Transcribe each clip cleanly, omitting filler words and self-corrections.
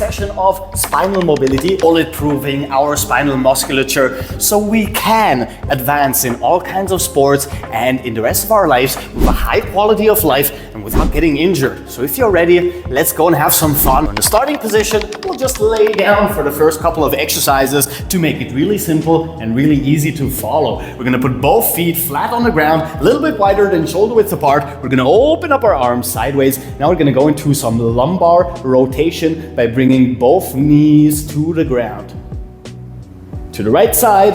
session of spinal mobility, bulletproofing our spinal musculature so we can advance in all kinds of sports and in the rest of our lives with a high quality of life and without getting injured. So if you're ready, let's go and have some fun. In the starting position, we'll just lay down for the first couple of exercises to make it really simple and really easy to follow. We're gonna put both feet flat on the ground, a little bit wider than shoulder width apart. We're gonna open up our arms sideways. Now we're gonna go into some lumbar rotation by bringing both knees to the ground. To the right side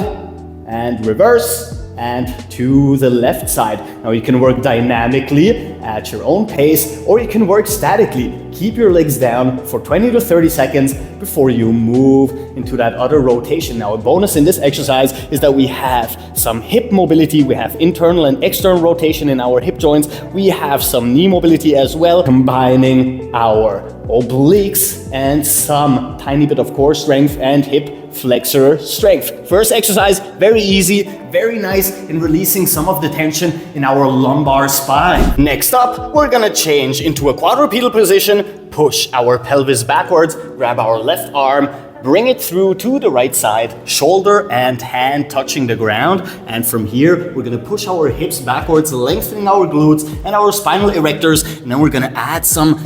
and reverse, and to the left side. Now you can work dynamically at your own pace, or you can work statically. Keep your legs down for 20 to 30 seconds before you move into that other rotation. Now a bonus in this exercise is that we have some hip mobility, we have internal and external rotation in our hip joints, we have some knee mobility as well, combining our obliques and some tiny bit of core strength and hip flexor strength. First exercise, very easy, very nice in releasing some of the tension in our lumbar spine. Next up, we're gonna change into a quadrupedal position, push our pelvis backwards, grab our left arm, bring it through to the right side, shoulder and hand touching the ground. And from here, we're gonna push our hips backwards, lengthening our glutes and our spinal erectors. And then we're gonna add some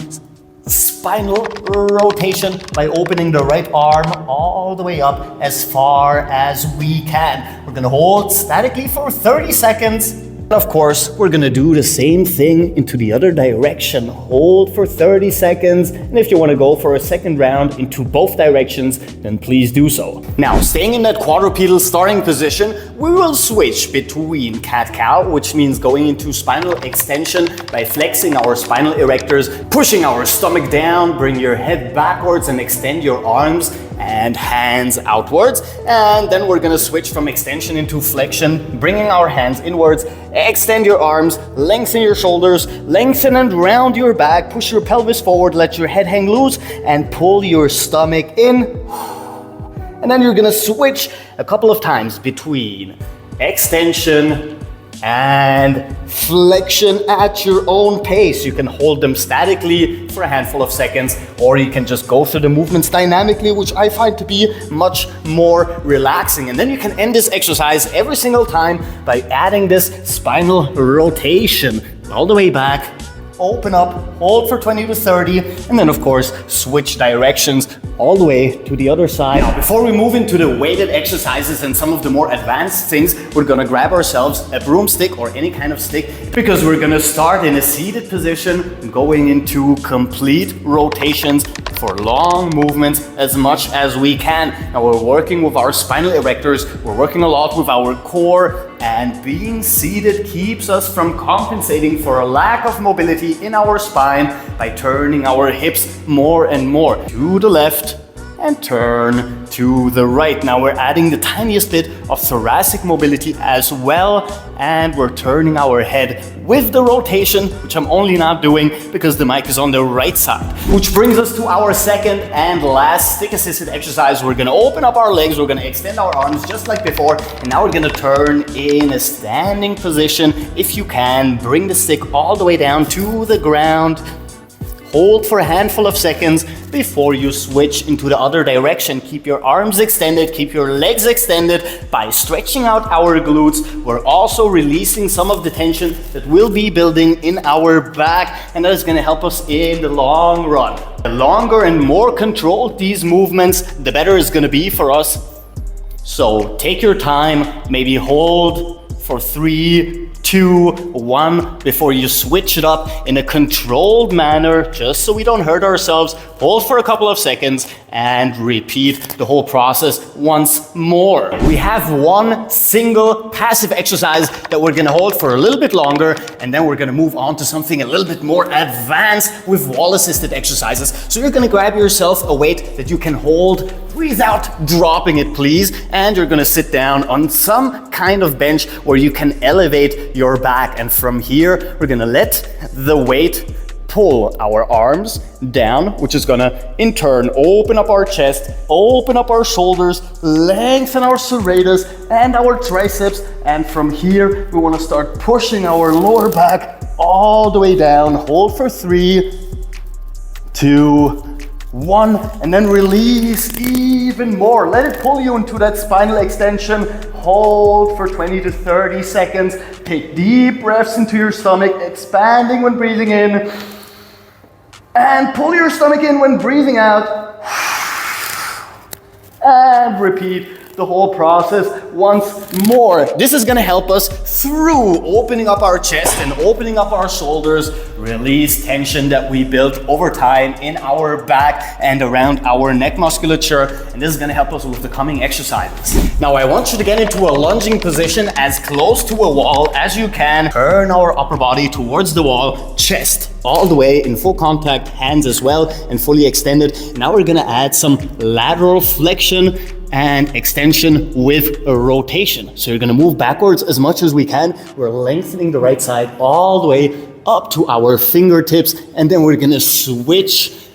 spinal rotation by opening the right arm all the way up as far as we can. We're gonna hold statically for 30 seconds. Of course, we're gonna do the same thing into the other direction. Hold for 30 seconds, and if you wanna go for a second round into both directions, then please do so. Now, staying in that quadrupedal starting position, we will switch between cat-cow, which means going into spinal extension by flexing our spinal erectors, pushing our stomach down, bring your head backwards and extend your arms and hands outwards. And then we're gonna switch from extension into flexion, bringing our hands inwards. Extend your arms, lengthen your shoulders, lengthen and round your back, push your pelvis forward, let your head hang loose, and pull your stomach in. And then you're gonna switch a couple of times between extension and flexion at your own pace. You can hold them statically for a handful of seconds, or you can just go through the movements dynamically, which I find to be much more relaxing. And then you can end this exercise every single time by adding this spinal rotation all the way back. Open up, hold for 20 to 30, and then of course, switch directions all the way to the other side. Now, before we move into the weighted exercises and some of the more advanced things, we're gonna grab ourselves a broomstick or any kind of stick, because we're gonna start in a seated position, going into complete rotations for long movements as much as we can. Now we're working with our spinal erectors, we're working a lot with our core, and being seated keeps us from compensating for a lack of mobility in our spine by turning our hips more and more to the left and turn to the right. Now we're adding the tiniest bit of thoracic mobility as well, and we're turning our head with the rotation, which I'm only not doing because the mic is on the right side. Which brings us to our second and last stick-assisted exercise. We're gonna open up our legs, we're gonna extend our arms just like before, and now we're gonna turn in a standing position. If you can, bring the stick all the way down to the ground. Hold for a handful of seconds before you switch into the other direction. Keep your arms extended, keep your legs extended. By stretching out our glutes, we're also releasing some of the tension that will be building in our back, and that is gonna help us in the long run. The longer and more controlled these movements, the better it's gonna be for us. So take your time, maybe hold for 3, 2, 1 before you switch it up in a controlled manner, just so we don't hurt ourselves. Hold for a couple of seconds and repeat the whole process once more. We have one single passive exercise that we're gonna hold for a little bit longer, and then we're gonna move on to something a little bit more advanced with wall-assisted exercises. So you're gonna grab yourself a weight that you can hold without dropping it, please, and you're gonna sit down on some kind of bench where you can elevate your back. And from here, we're gonna let the weight pull our arms down, which is gonna in turn open up our chest, open up our shoulders, lengthen our serratus and our triceps. And from here, we wanna start pushing our lower back all the way down. Hold for 3, 2, 1, and then release even more. Let it pull you into that spinal extension. Hold for 20 to 30 seconds. Take deep breaths into your stomach, expanding when breathing in. And pull your stomach in when breathing out. And repeat the whole process once more. This is gonna help us through opening up our chest and opening up our shoulders, release tension that we built over time in our back and around our neck musculature. And this is gonna help us with the coming exercises. Now I want you to get into a lunging position as close to a wall as you can. Turn our upper body towards the wall, chest all the way in full contact, hands as well and fully extended. Now we're gonna add some lateral flexion and extension with a rotation. So you're gonna move backwards as much as we can. We're lengthening the right side all the way up to our fingertips, and then we're gonna switch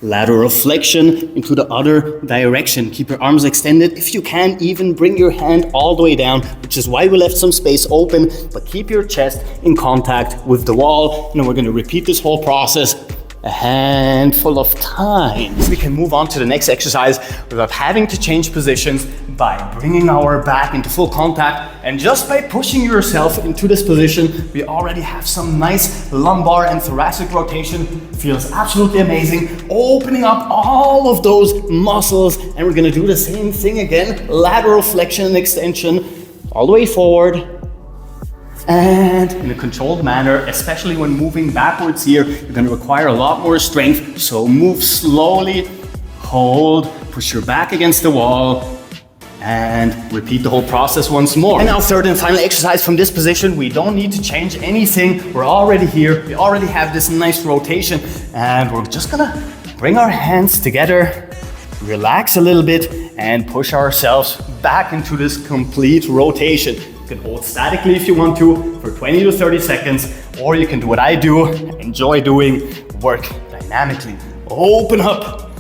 lateral flexion into the other direction. Keep your arms extended. If you can, even bring your hand all the way down, which is why we left some space open, but keep your chest in contact with the wall. And then we're gonna repeat this whole process a handful of times. We can move on to the next exercise without having to change positions by bringing our back into full contact, and just by pushing yourself into this position, we already have some nice lumbar and thoracic rotation. Feels absolutely amazing, opening up all of those muscles. And we're gonna do the same thing again, lateral flexion and extension all the way forward. And in a controlled manner, especially when moving backwards here, you're gonna require a lot more strength. So move slowly, hold, push your back against the wall, and repeat the whole process once more. And now third and final exercise from this position. We don't need to change anything. We're already here. We already have this nice rotation, and we're just gonna bring our hands together, relax a little bit, and push ourselves back into this complete rotation. You can hold statically if you want to for 20 to 30 seconds, or you can do what I do, enjoy doing, work dynamically. Open up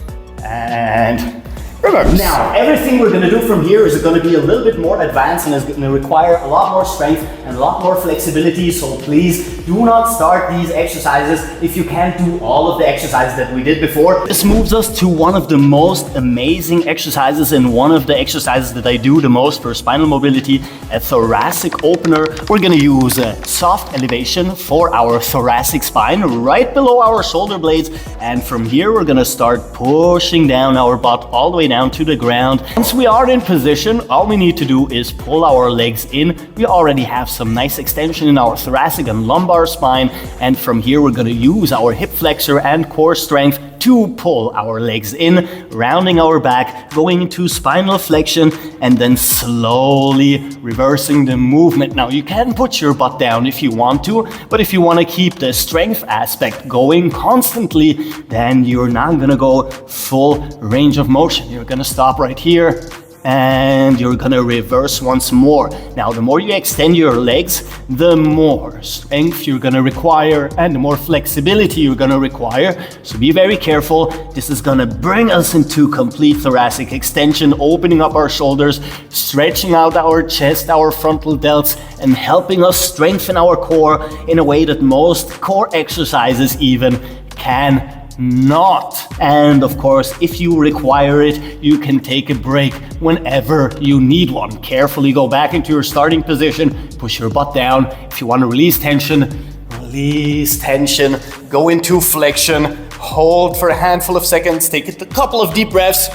and reverse. Now, everything we're gonna do from here is gonna be a little bit more advanced and is gonna require a lot more strength and a lot more flexibility. So please do not start these exercises if you can't do all of the exercises that we did before. This moves us to one of the most amazing exercises and one of the exercises that I do the most for spinal mobility, a thoracic opener. We're gonna use a soft elevation for our thoracic spine right below our shoulder blades. And from here, we're gonna start pushing down our butt all the way down to the ground. Once we are in position, all we need to do is pull our legs in. We already have some nice extension in our thoracic and lumbar spine, and from here we're going to use our hip flexor and core strength to pull our legs in, rounding our back, going into spinal flexion, and then slowly reversing the movement. Now you can put your butt down if you want to, but if you want to keep the strength aspect going constantly, then you're not going to go full range of motion. You're going to stop right here, and you're gonna reverse once more. Now, the more you extend your legs, the more strength you're gonna require and the more flexibility you're gonna require. So be very careful. This is gonna bring us into complete thoracic extension, opening up our shoulders, stretching out our chest, our frontal delts, and helping us strengthen our core in a way that most core exercises even can not. And of course, if you require it, you can take a break whenever you need one. Carefully go back into your starting position, push your butt down. If you want to release tension, go into flexion, hold for a handful of seconds, take a couple of deep breaths,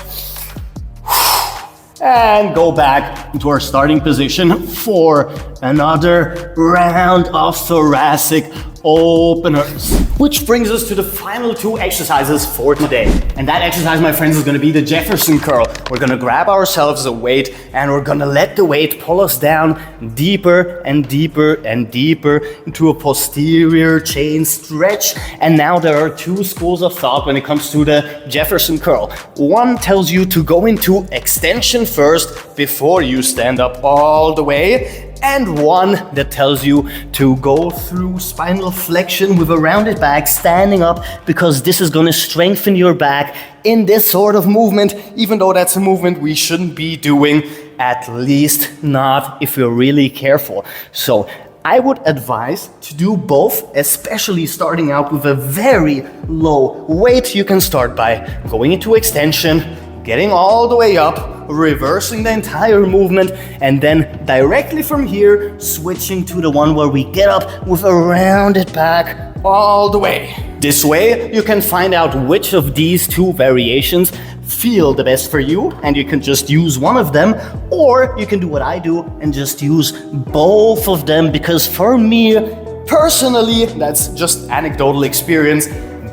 and go back into our starting position for another round of thoracic openers. Which brings us to the final two exercises for today. And that exercise, my friends, is gonna be the Jefferson Curl. We're gonna grab ourselves a weight and we're gonna let the weight pull us down deeper and deeper and deeper into a posterior chain stretch. And now there are two schools of thought when it comes to the Jefferson Curl. One tells you to go into extension first before you stand up all the way, and one that tells you to go through spinal flexion with a rounded back, standing up, because this is going to strengthen your back in this sort of movement, even though that's a movement we shouldn't be doing, at least not if we're really careful. So I would advise to do both, especially starting out with a very low weight. You can start by going into extension, getting all the way up, reversing the entire movement, and then directly from here, switching to the one where we get up with a rounded back all the way. This way, you can find out which of these two variations feel the best for you, and you can just use one of them, or you can do what I do and just use both of them, because for me, personally, that's just anecdotal experience,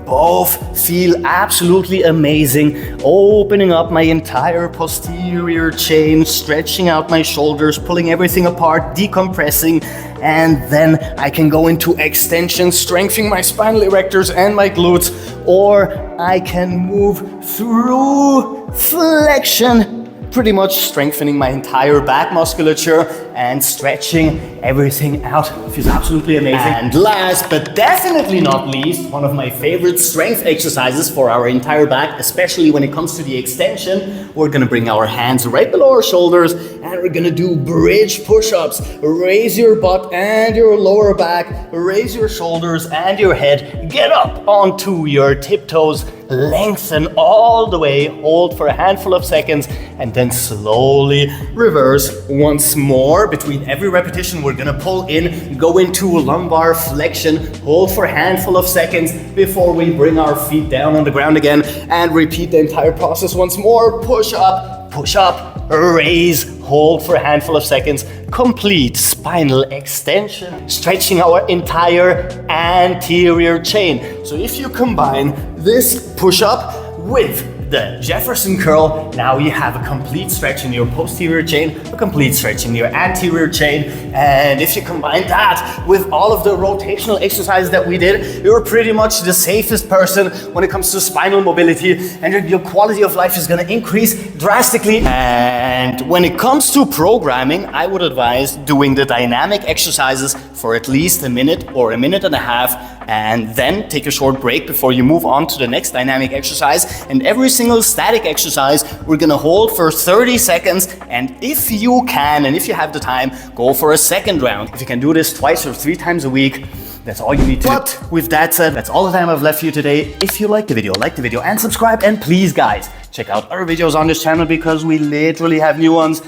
both feel absolutely amazing, opening up my entire posterior chain, stretching out my shoulders, pulling everything apart, decompressing, and then I can go into extension, strengthening my spinal erectors and my glutes, or I can move through flexion, pretty much strengthening my entire back musculature and stretching everything out. It feels absolutely amazing. And last but definitely not least, one of my favorite strength exercises for our entire back, especially when it comes to the extension, we're gonna bring our hands right below our shoulders and we're gonna do bridge push-ups. Raise your butt and your lower back, raise your shoulders and your head, get up onto your tiptoes, lengthen all the way, hold for a handful of seconds, and then slowly reverse once more. Between every repetition, we're gonna pull in, go into lumbar flexion, hold for a handful of seconds before we bring our feet down on the ground again, and repeat the entire process once more. Push up, raise, hold for a handful of seconds, complete spinal extension, stretching our entire anterior chain. So if you combine this push-up with the Jefferson curl, now you have a complete stretch in your posterior chain, a complete stretch in your anterior chain, and if you combine that with all of the rotational exercises that we did, you're pretty much the safest person when it comes to spinal mobility, and your quality of life is going to increase drastically. And when it comes to programming, I would advise doing the dynamic exercises for at least a minute or a minute and a half, and then take a short break before you move on to the next dynamic exercise. And every single static exercise we're gonna hold for 30 seconds, and if you can and if you have the time, go for a second round. If you can do this twice or 3 times a week, that's all you need to do. But with that said, that's all the time I've left for you today. If you like the video and subscribe, and please guys, check out other videos on this channel because we literally have new ones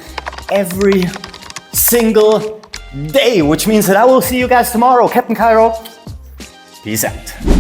every single day, which means that I will see you guys tomorrow. Captain Cairo, peace out.